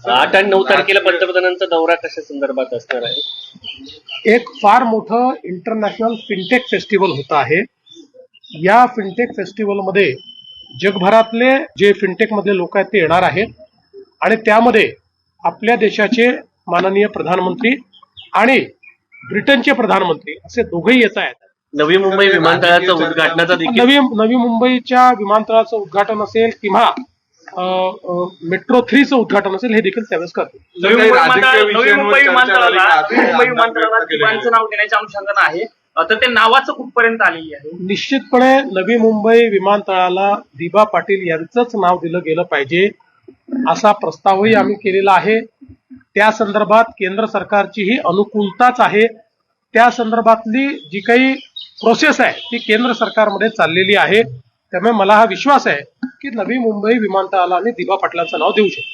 8 आणि 9 तारखेला पंतप्रधानांचा दौरा कशा संदर्भात असणार आहे? एक फार मोठं इंटरनॅशनल फिनटेक फेस्टिवल होत आहे. या फिनटेक फेस्टिवलमध्ये जगभरातले जे फिनटेक मधले लोक आहेत ते येणार आहेत आणि त्यामध्ये आपल्या देशाचे माननीय प्रधानमंत्री आणि ब्रिटनचे प्रधानमंत्री असे दोघेही येत आहेत. नवी मुंबई विमानतळाचं उद्घाटनाचा देखील नवी मुंबईच्या विमानतळाचं उद्घाटन असेल किंवा मेट्रो 3चं उद्घाटन असेल हे देखील त्यावेळेस करतील. नवी मुंबई विमानतळाला दिवाणचं नाव देण्याच्या अनुषंगानं आहे, तर ते नावाचं कुठपर्यंत आलेली आहे? निश्चितपणे नवी मुंबई विमानतळाला दिबा पाटील यांचंच नाव दिलं गेलं पाहिजे असा प्रस्तावही आम्ही केलेला आहे. त्या संदर्भात केंद्र सरकारचीही अनुकूलताच आहे. त्या संदर्भातली जी काही प्रोसेस आहे ती केंद्र सरकारमध्ये चाललेली आहे. त्यामुळे मला हा विश्वास आहे की नवी मुंबई विमानतळाला आम्ही दिबा पाटलांचं नाव देऊ शकतो.